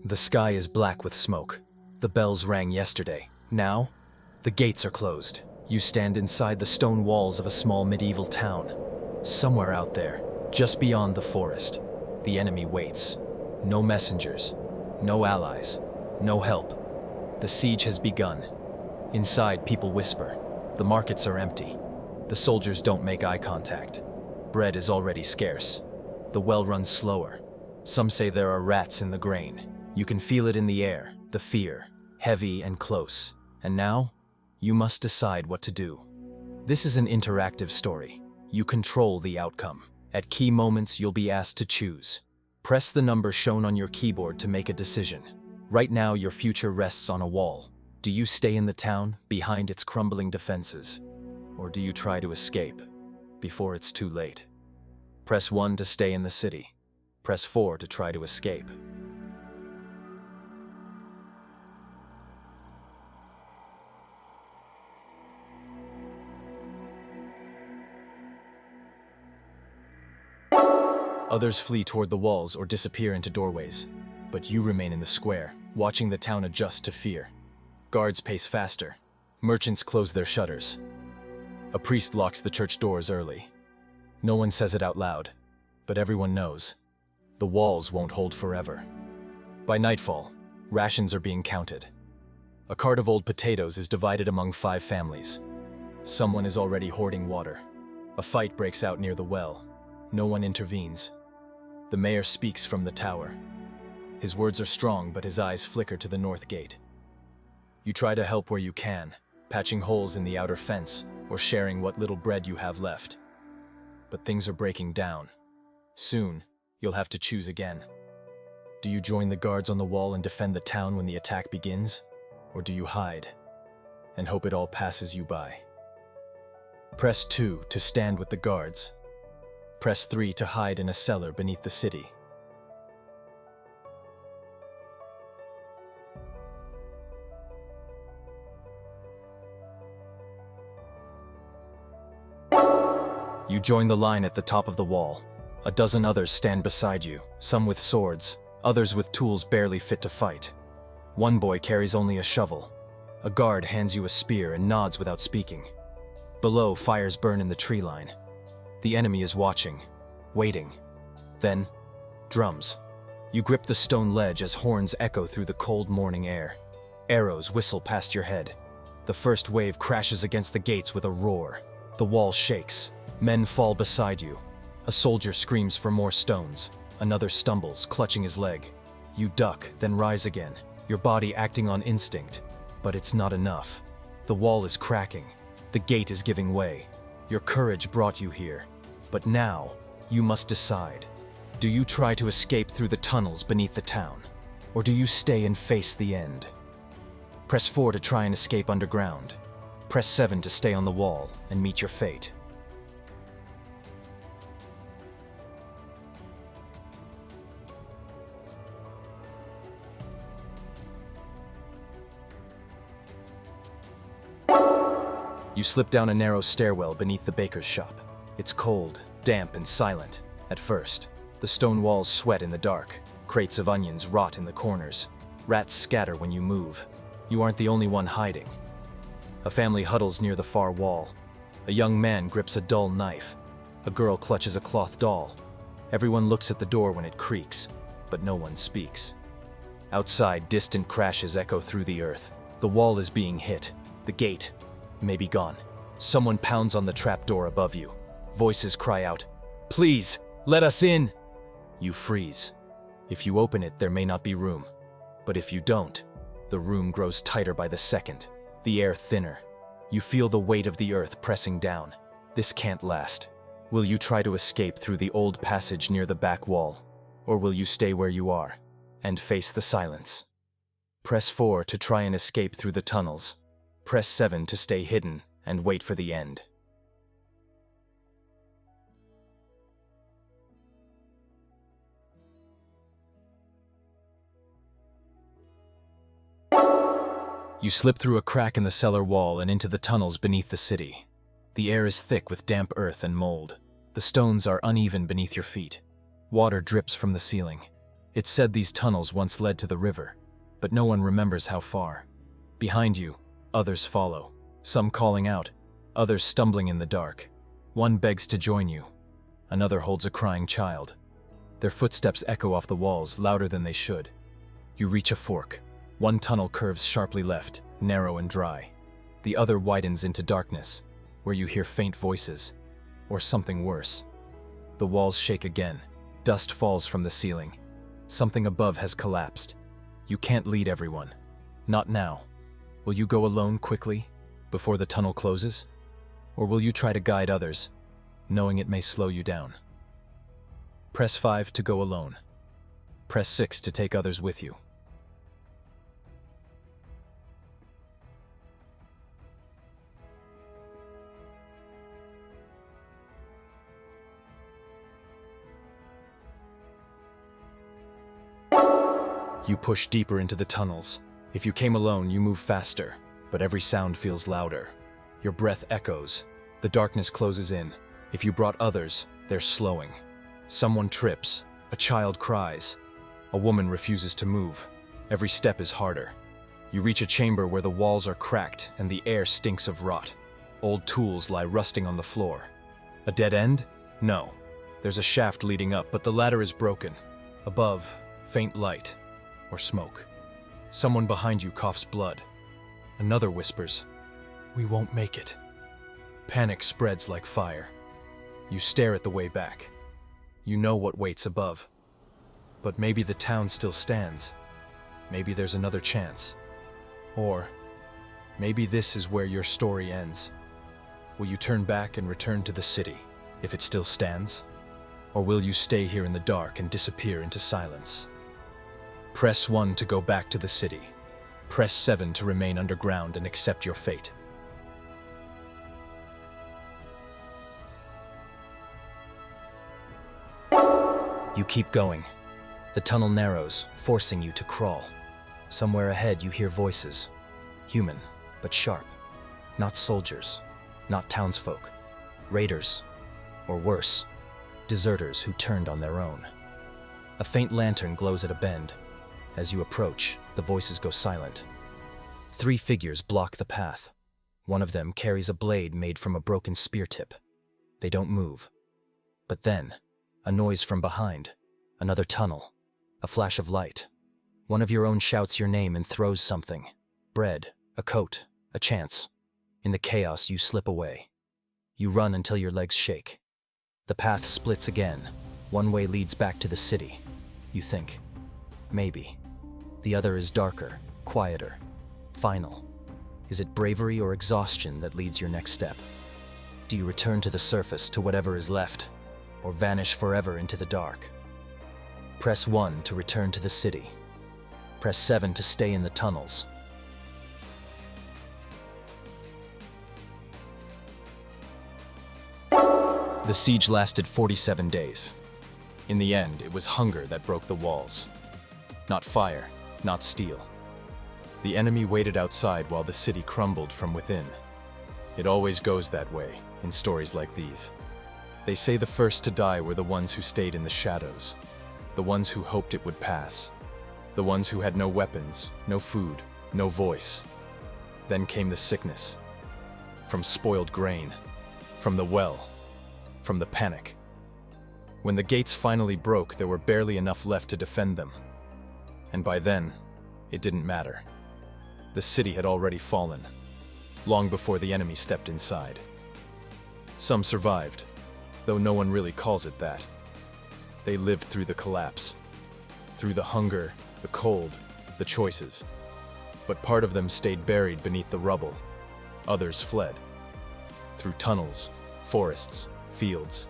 The sky is black with smoke. The bells rang yesterday. Now, the gates are closed. You stand inside the stone walls of a small medieval town. Somewhere out there, just beyond the forest, the enemy waits. No messengers, no allies, no help. The siege has begun. Inside, people whisper. The markets are empty. The soldiers don't make eye contact. Bread is already scarce. The well runs slower. Some say there are rats in the grain. You can feel it in the air, the fear, heavy and close. And now, you must decide what to do. This is an interactive story. You control the outcome. At key moments, you'll be asked to choose. Press the number shown on your keyboard to make a decision. Right now, your future rests on a wall. Do you stay in the town, behind its crumbling defenses? Or do you try to escape, before it's too late? Press 1 to stay in the city. Press 4 to try to escape. Others flee toward the walls or disappear into doorways. But you remain in the square, watching the town adjust to fear. Guards pace faster. Merchants close their shutters. A priest locks the church doors early. No one says it out loud, but everyone knows. The walls won't hold forever. By nightfall, rations are being counted. A cart of old potatoes is divided among 5 families. Someone is already hoarding water. A fight breaks out near the well. No one intervenes. The mayor speaks from the tower. His words are strong, but his eyes flicker to the north gate. You try to help where you can, patching holes in the outer fence or sharing what little bread you have left. But things are breaking down. Soon, you'll have to choose again. Do you join the guards on the wall and defend the town when the attack begins? Or do you hide and hope it all passes you by? Press 2 to stand with the guards. Press 3 to hide in a cellar beneath the city. You join the line at the top of the wall. A dozen others stand beside you, some with swords, others with tools barely fit to fight. One boy carries only a shovel. A guard hands you a spear and nods without speaking. Below, fires burn in the tree line. The enemy is watching, waiting. Then, drums. You grip the stone ledge as horns echo through the cold morning air. Arrows whistle past your head. The first wave crashes against the gates with a roar. The wall shakes. Men fall beside you. A soldier screams for more stones. Another stumbles, clutching his leg. You duck, then rise again, your body acting on instinct. But it's not enough. The wall is cracking. The gate is giving way. Your courage brought you here. But now, you must decide. Do you try to escape through the tunnels beneath the town? Or do you stay and face the end? Press 4 to try and escape underground. Press 7 to stay on the wall and meet your fate. You slip down a narrow stairwell beneath the baker's shop. It's cold, damp, and silent. At first, the stone walls sweat in the dark. Crates of onions rot in the corners. Rats scatter when you move. You aren't the only one hiding. A family huddles near the far wall. A young man grips a dull knife. A girl clutches a cloth doll. Everyone looks at the door when it creaks, but no one speaks. Outside, distant crashes echo through the earth. The wall is being hit. The gate may be gone. Someone pounds on the trapdoor above you. Voices cry out, "Please, let us in!" You freeze. If you open it, there may not be room. But if you don't, the room grows tighter by the second, the air thinner. You feel the weight of the earth pressing down. This can't last. Will you try to escape through the old passage near the back wall? Or will you stay where you are and face the silence? Press 4 to try and escape through the tunnels. Press 7 to stay hidden and wait for the end. You slip through a crack in the cellar wall and into the tunnels beneath the city. The air is thick with damp earth and mold. The stones are uneven beneath your feet. Water drips from the ceiling. It's said these tunnels once led to the river, but no one remembers how far. Behind you, others follow, some calling out, others stumbling in the dark. One begs to join you, another holds a crying child. Their footsteps echo off the walls louder than they should. You reach a fork. One tunnel curves sharply left, narrow and dry. The other widens into darkness, where you hear faint voices, or something worse. The walls shake again. Dust falls from the ceiling. Something above has collapsed. You can't lead everyone. Not now. Will you go alone quickly, before the tunnel closes? Or will you try to guide others, knowing it may slow you down? Press 5 to go alone. Press 6 to take others with you. You push deeper into the tunnels. If you came alone, you move faster, but every sound feels louder. Your breath echoes. The darkness closes in. If you brought others, they're slowing. Someone trips. A child cries. A woman refuses to move. Every step is harder. You reach a chamber where the walls are cracked and the air stinks of rot. Old tools lie rusting on the floor. A dead end? No. There's a shaft leading up, but the ladder is broken. Above, faint light. Or smoke. Someone behind you coughs blood. Another whispers, "We won't make it." Panic spreads like fire. You stare at the way back. You know what waits above. But maybe the town still stands. Maybe there's another chance. Or maybe this is where your story ends. Will you turn back and return to the city, if it still stands? Or will you stay here in the dark and disappear into silence? Press 1 to go back to the city. Press 7 to remain underground and accept your fate. You keep going. The tunnel narrows, forcing you to crawl. Somewhere ahead you hear voices. Human, but sharp. Not soldiers, not townsfolk. Raiders, or worse, deserters who turned on their own. A faint lantern glows at a bend. As you approach, the voices go silent. 3 figures block the path. One of them carries a blade made from a broken spear tip. They don't move. But then, a noise from behind. Another tunnel. A flash of light. One of your own shouts your name and throws something. Bread, a coat, a chance. In the chaos, you slip away. You run until your legs shake. The path splits again. One way leads back to the city. You think, maybe. The other is darker, quieter, final. Is it bravery or exhaustion that leads your next step? Do you return to the surface, to whatever is left, or vanish forever into the dark? Press 1 to return to the city. Press 7 to stay in the tunnels. The siege lasted 47 days. In the end, it was hunger that broke the walls. Not fire, not steel. The enemy waited outside while the city crumbled from within. It always goes that way in stories like these. They say the first to die were the ones who stayed in the shadows, the ones who hoped it would pass, the ones who had no weapons, no food, no voice. Then came the sickness, from spoiled grain, from the well, from the panic. When the gates finally broke, there were barely enough left to defend them. And by then, it didn't matter. The city had already fallen, long before the enemy stepped inside. Some survived, though no one really calls it that. They lived through the collapse, through the hunger, the cold, the choices. But part of them stayed buried beneath the rubble. Others fled. Through tunnels, forests, fields.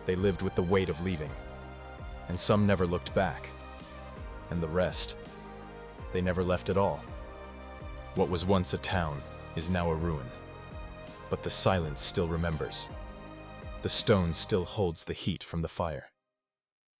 They lived with the weight of leaving. And some never looked back. And the rest, they never left at all. What was once a town is now a ruin. But the silence still remembers. The stone still holds the heat from the fire.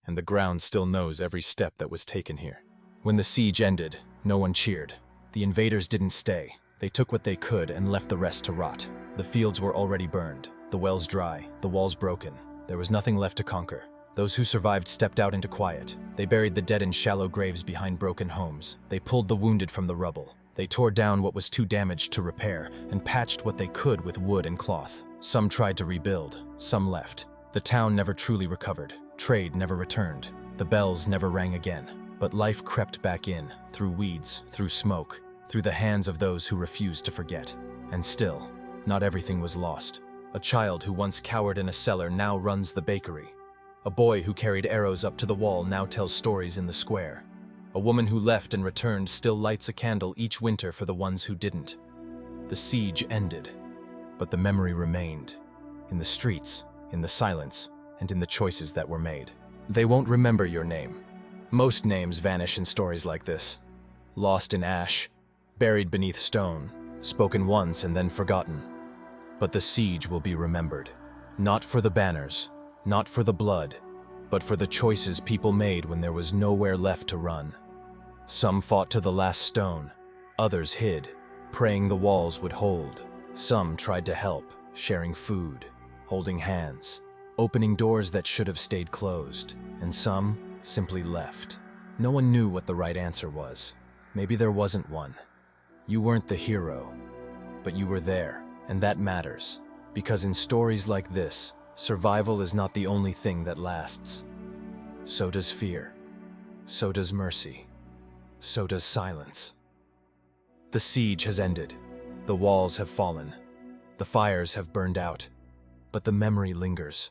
And the ground still knows every step that was taken here. When the siege ended, no one cheered. The invaders didn't stay. They took what they could and left the rest to rot. The fields were already burned, the wells dry, the walls broken. There was nothing left to conquer. Those who survived stepped out into quiet. They buried the dead in shallow graves behind broken homes. They pulled the wounded from the rubble. They tore down what was too damaged to repair and patched what they could with wood and cloth. Some tried to rebuild, some left. The town never truly recovered. Trade never returned. The bells never rang again. But life crept back in, through weeds, through smoke, through the hands of those who refused to forget. And still, not everything was lost. A child who once cowered in a cellar now runs the bakery. A boy who carried arrows up to the wall now tells stories in the square. A woman who left and returned still lights a candle each winter for the ones who didn't. The siege ended, but the memory remained. In the streets, in the silence, and in the choices that were made. They won't remember your name. Most names vanish in stories like this. Lost in ash, buried beneath stone, spoken once and then forgotten. But the siege will be remembered. Not for the banners, not for the blood, but for the choices people made when there was nowhere left to run. Some fought to the last stone, others hid, praying the walls would hold. Some tried to help, sharing food, holding hands, opening doors that should have stayed closed, and some simply left. No one knew what the right answer was. Maybe there wasn't one. You weren't the hero, but you were there, and that matters, because in stories like this, survival is not the only thing that lasts. So does fear. So does mercy. So does silence. The siege has ended. The walls have fallen. The fires have burned out. But the memory lingers.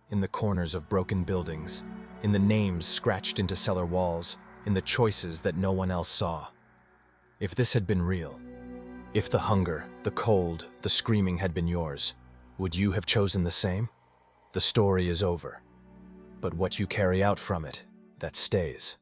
In the corners of broken buildings. In the names scratched into cellar walls. In the choices that no one else saw. If this had been real, if the hunger, the cold, the screaming had been yours, would you have chosen the same? The story is over, but what you carry out from it, that stays.